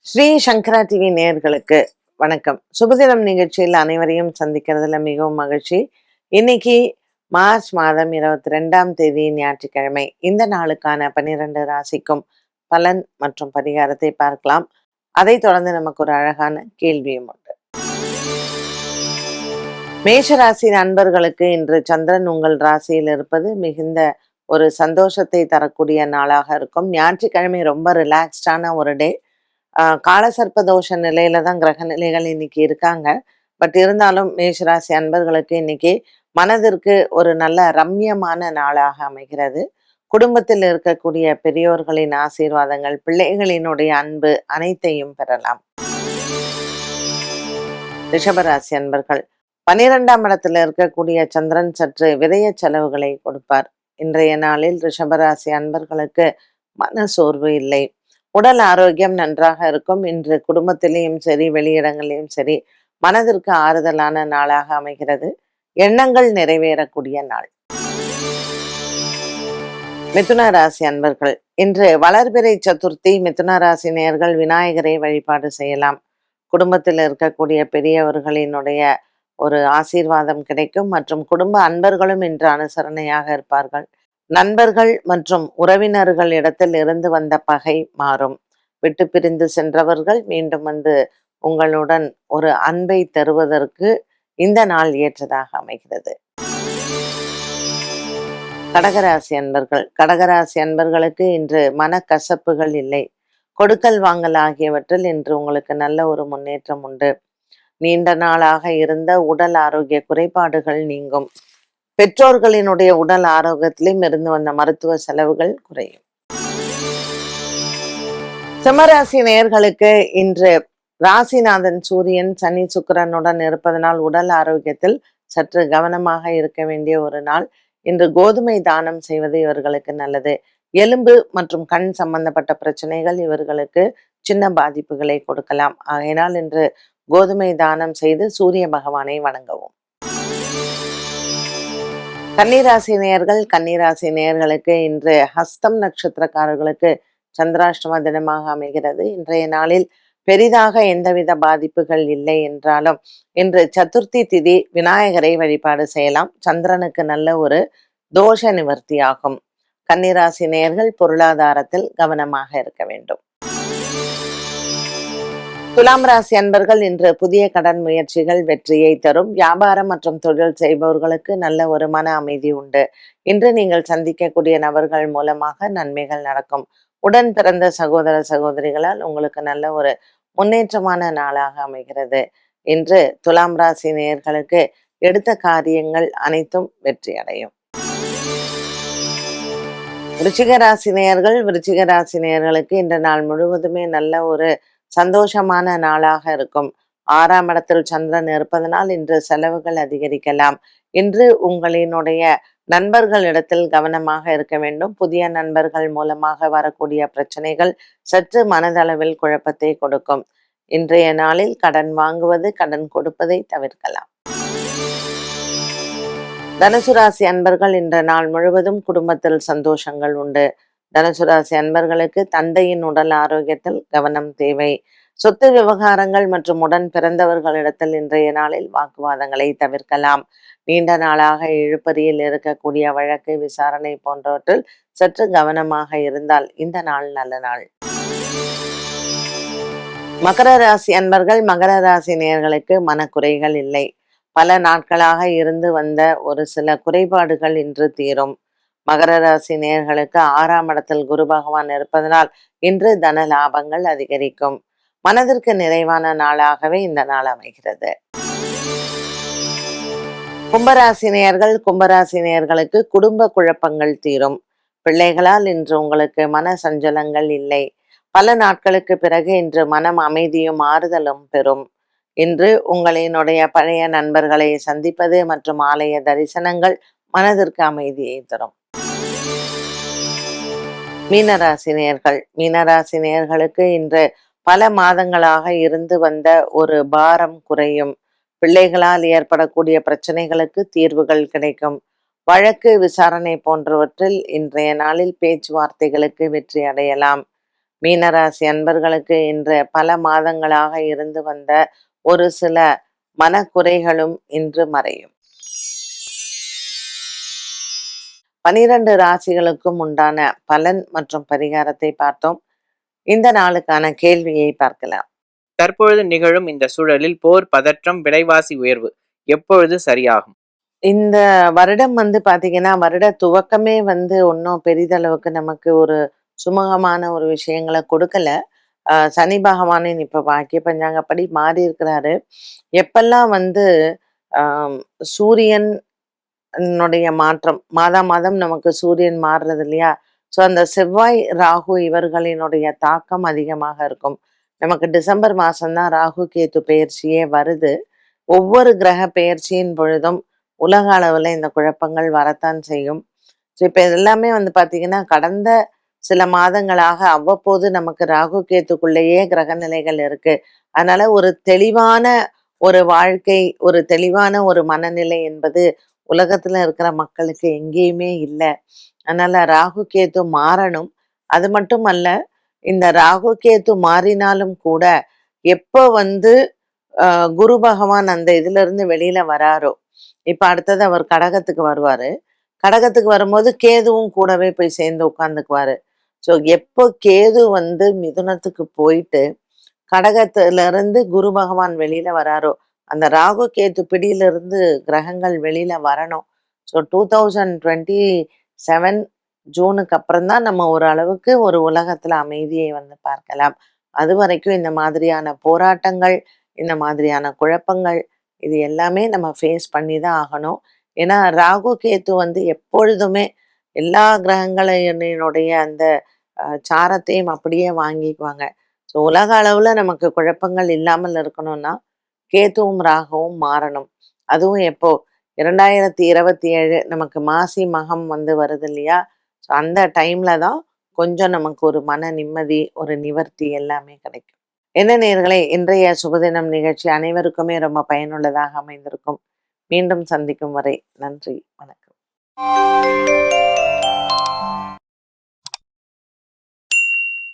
ஸ்ரீ சங்கரா TV நேயர்களுக்கு வணக்கம். சுபதினம் நிகழ்ச்சியில் அனைவரையும் சந்திக்கிறதுல மிகவும் மகிழ்ச்சி. இன்னைக்கு மார்ச் மாதம் 22ஆம் தேதி ஞாயிற்றுக்கிழமை. இந்த நாளுக்கான 12 ராசிக்கும் பலன் மற்றும் பரிகாரத்தை பார்க்கலாம். அதைத் தொடர்ந்து நமக்கு ஒரு அழகான கேள்வியும் உண்டு. மேஷ ராசி நண்பர்களுக்கு இன்று சந்திரன் உங்கள் ராசியில் இருப்பது மிகுந்த ஒரு சந்தோஷத்தை தரக்கூடிய நாளாக இருக்கும். ஞாயிற்றுக்கிழமை ரொம்ப ரிலாக்ஸ்டான ஒரு டே. காலசர்ப்ப தோஷ நிலையில தான் கிரக நிலைகள் இன்னைக்கு இருக்காங்க. பட் இருந்தாலும் மேஷராசி அன்பர்களுக்கு இன்னைக்கு மனதிற்கு ஒரு நல்ல ரம்யமான நாளாக அமைகிறது. குடும்பத்தில் இருக்கக்கூடிய பெரியோர்களின் ஆசீர்வாதங்கள், பிள்ளைகளினுடைய அன்பு அனைத்தையும் பெறலாம். ரிஷபராசி அன்பர்கள் 12ஆம் இடத்துல இருக்கக்கூடிய சந்திரன் சற்று விரய செலவுகளை கொடுப்பார். இன்றைய நாளில் ரிஷபராசி அன்பர்களுக்கு மன சோர்வு இல்லை. உடல் ஆரோக்கியம் நன்றாக இருக்கும். இன்று குடும்பத்திலையும் சரி, வெளியிடங்களிலும் சரி, மனதிற்கு ஆறுதலான நாளாக அமைகிறது. எண்ணங்கள் நிறைவேறக்கூடிய நாள். மிதுன ராசி அன்பர்கள் இன்று வளர்பிறை சதுர்த்தி. மிதுன ராசி நேயர்கள் விநாயகரை வழிபாடு செய்யலாம். குடும்பத்தில் இருக்கக்கூடிய பெரியவர்களினுடைய ஒரு ஆசீர்வாதம் கிடைக்கும் மற்றும் குடும்ப அன்பர்களும் இன்று அனுசரணையாக இருப்பார்கள். நண்பர்கள் மற்றும் உறவினர்கள் இடத்தில் இருந்து வந்த பகை மாறும். விட்டு பிரிந்து சென்றவர்கள் மீண்டும் வந்து உங்களுடன் ஒரு அன்பை தருவதற்கு இந்த நாள் ஏற்றதாக அமைகிறது. கடகராசி அன்பர்கள் கடகராசி அன்பர்களுக்கு இன்று மனக்கசப்புகள் இல்லை. கொடுக்கல் வாங்கல் ஆகியவற்றில் இன்று உங்களுக்கு நல்ல ஒரு முன்னேற்றம் உண்டு. நீண்ட நாளாக இருந்த உடல் ஆரோக்கிய குறைபாடுகள் நீங்கும். பெற்றோர்களினுடைய உடல் ஆரோக்கியத்திலும் இருந்து வந்த மருத்துவ செலவுகள் குறையும். சிம்மராசி நேயர்களுக்கு இன்று ராசிநாதன் சூரியன் சனி சுக்கிரனுடன் இருப்பதனால் உடல் ஆரோக்கியத்தில் சற்று கவனமாக இருக்க வேண்டிய ஒரு நாள். இன்று கோதுமை தானம் செய்வது இவர்களுக்கு நல்லது. எலும்பு மற்றும் கண் சம்பந்தப்பட்ட பிரச்சனைகள் இவர்களுக்கு சின்ன பாதிப்புகளை கொடுக்கலாம். ஆகையினால் இன்று கோதுமை தானம் செய்து சூரிய பகவானை வணங்கவும். கன்னிராசி நேயர்கள் கன்னிராசி நேயர்களுக்கு இன்று ஹஸ்தம் நட்சத்திரக்காரர்களுக்கு சந்திராஷ்டம தினமாக அமைகிறது. இன்றைய நாளில் பெரிதாக எந்தவித பாதிப்புகள் இல்லை என்றாலும் இன்று சதுர்த்தி திதி விநாயகரை வழிபாடு செய்யலாம். சந்திரனுக்கு நல்ல ஒரு தோஷ நிவர்த்தி ஆகும். கன்னிராசி நேயர்கள் பொருளாதாரத்தில் கவனமாக இருக்க வேண்டும். துலாம் ராசி அன்பர்கள் இன்று புதிய கடன் முயற்சிகள் வெற்றியை தரும். வியாபாரம் மற்றும் தொழில் செய்பவர்களுக்கு நல்ல ஒரு மன அமைதி உண்டு. இன்று நீங்கள் சந்திக்கக்கூடிய நபர்கள் மூலமாக நன்மைகள் நடக்கும். உடன் பிறந்த சகோதர சகோதரிகளால் உங்களுக்கு நல்ல ஒரு முன்னேற்றமான நாளாக அமைகிறது. இன்று துலாம் ராசி நேயர்களுக்கு எடுத்த காரியங்கள் அனைத்தும் வெற்றி அடையும். விருச்சிக ராசி நேயர்களுக்கு இந்த நாள் முழுவதுமே நல்ல ஒரு சந்தோஷமான நாளாக இருக்கும். 6ஆம் இடத்தில் சந்திரன் இருப்பதனால் இன்று செலவுகள் அதிகரிக்கலாம். இன்று உங்களினுடைய நண்பர்களிடத்தில் கவனமாக இருக்க வேண்டும். புதிய நண்பர்கள் மூலமாக வரக்கூடிய பிரச்சனைகள் சற்று மனதளவில் குழப்பத்தை கொடுக்கும். இன்றைய நாளில் கடன் வாங்குவது, கடன் கொடுப்பதை தவிர்க்கலாம். தனுசு ராசி அன்பர்கள் இன்ற நாள் முழுவதும் குடும்பத்தில் சந்தோஷங்கள் உண்டு. தனுசு ராசி அன்பர்களுக்கு தந்தையின் உடல் ஆரோக்கியத்தில் கவனம் தேவை. சொத்து விவகாரங்கள் மற்றும் உடன் பிறந்தவர்களிடத்தில் இன்றைய நாளில் வாக்குவாதங்களை தவிர்க்கலாம். நீண்ட நாளாக இழுபறியில் இருக்கக்கூடிய வழக்கு விசாரணை போன்றவற்றில் சற்று கவனமாக இருந்தால் இந்த நாள் நல்ல நாள். மகர ராசி அன்பர்கள் மகர ராசி நேயர்களுக்கு மனக்குறைகள் இல்லை. பல நாட்களாக இருந்து வந்த ஒரு சில குறைபாடுகள் இன்று தீரும். மகர ராசி நேயர்களுக்கு 6ஆம் இடத்தில் குரு பகவான் இருப்பதனால் இன்று தன லாபங்கள் அதிகரிக்கும். மனதிற்கு நிறைவான நாளாகவே இந்த நாள் அமைகிறது. கும்பராசி நேயர்களுக்கு குடும்ப குழப்பங்கள் தீரும். பிள்ளைகளால் இன்று உங்களுக்கு மன சஞ்சலங்கள் இல்லை. பல நாட்களுக்கு பிறகு இன்று மனம் அமைதியும் ஆறுதலும் பெறும். இன்று உங்களினுடைய பழைய நண்பர்களை சந்திப்பது மற்றும் ஆலய தரிசனங்கள் மனதிற்கு அமைதியை தரும். மீனராசி நேயர்களுக்கு இன்று பல மாதங்களாக இருந்து வந்த ஒரு பாரம் குறையும். பிள்ளைகளால் ஏற்படக்கூடிய பிரச்சனைகளுக்கு தீர்வுகள் கிடைக்கும். வழக்கு விசாரணை போன்றவற்றில் இன்றைய நாளில் பேச்சுவார்த்தைகளுக்கு வெற்றி அடையலாம். மீனராசி அன்பர்களுக்கு இன்று பல மாதங்களாக இருந்து வந்த ஒரு சில மனக்குறைகளும் இன்று மறையும். 12 ராசிகளுக்கும் உண்டான பலன் மற்றும் பரிகாரத்தை பார்த்தோம். இந்த நாளுக்கான கேள்வியை பார்க்கலாம். தற்பொழுது நிகழும் இந்த சூழலில் போர், பதற்றம், விலைவாசி உயர்வு எப்பொழுது சரியாகும்? இந்த வருடம் பார்த்தீங்கன்னா, வருட துவக்கமே ஒண்ணும் பெரிதளவுக்கு நமக்கு ஒரு சுமூகமான ஒரு விஷயங்கள கொடுக்கல. சனி பகவானின் இப்ப பாக்கிய பஞ்சாங்கப்படி மாறி இருக்கிறாரு. எப்பல்லாம் ஆம் சூரியன் னுடைய மாற்றம், மாதா மாதம் நமக்கு சூரியன் மாறுறது இல்லையா? ஸோ அந்த செவ்வாய், ராகு இவர்களினுடைய தாக்கம் அதிகமாக இருக்கும். நமக்கு டிசம்பர் மாசம் தான் ராகு, கேது பெயர்ச்சியே வருது. ஒவ்வொரு கிரக பெயர்ச்சியின் பொழுதும் உலக அளவுல இந்த குழப்பங்கள் வரத்தான் செய்யும். ஸோ இப்ப எல்லாமே பார்த்தீங்கன்னா, கடந்த சில மாதங்களாக அவ்வப்போது நமக்கு ராகு, கேத்துக்குள்ளேயே கிரக நிலைகள் இருக்கு. அதனால ஒரு தெளிவான ஒரு வாழ்க்கை, ஒரு தெளிவான ஒரு மனநிலை என்பது உலகத்துல இருக்கிற மக்களுக்கு எங்கேயுமே இல்ல. அதனால ராகு, கேது மாறணும். அது மட்டுமல்ல, இந்த ராகு, கேது மாறினாலும் கூட, எப்போ குரு பகவான் அந்த இதிலிருந்து வெளியில வராரோ, இப்ப அடுத்தது அவர் கடகத்துக்கு வருவாரு. கடகத்துக்கு வரும்போது கேதுவும் கூடவே போய் சேர்ந்து உட்கார்ந்துக்குவாரு. ஸோ எப்போ கேது மிதுனத்துக்கு போயிட்டு, கடகத்திலிருந்து குரு பகவான் வெளியில வராரோ, அந்த ராகு, கேது பிடியிலிருந்து கிரகங்கள் வெளியில வரணும். ஸோ 2027 ஜூனுக்கு அப்புறம் தான் நம்ம ஓரளவுக்கு ஒரு உலகத்துல அமைதியை பார்க்கலாம். அதுவரைக்கும் இந்த மாதிரியான போராட்டங்கள், இந்த மாதிரியான குழப்பங்கள், இது எல்லாமே நம்ம ஃபேஸ் பண்ணி தான் ஆகணும். ஏன்னா ராகு, கேது எப்பொழுதுமே எல்லா கிரகங்களினுடைய அந்த சாரத்தையும் அப்படியே வாங்கிக்குவாங்க. ஸோ உலக அளவுல நமக்கு குழப்பங்கள் இல்லாமல் இருக்கணும்னா, கேதுவும் ராகுவும் மாறணும். அதுவும் எப்போ 2027 நமக்கு மாசி மகம் வருது இல்லையா? ஸோ அந்த டைம்ல தான் கொஞ்சம் நமக்கு ஒரு மன நிம்மதி, ஒரு நிவர்த்தி எல்லாமே கிடைக்கும். என்ன நேயர்களே, இன்றைய சுபதினம் நிகழ்ச்சி அனைவருக்குமே ரொம்ப பயனுள்ளதாக அமைந்திருக்கும். மீண்டும் சந்திக்கும் வரை நன்றி, வணக்கம்.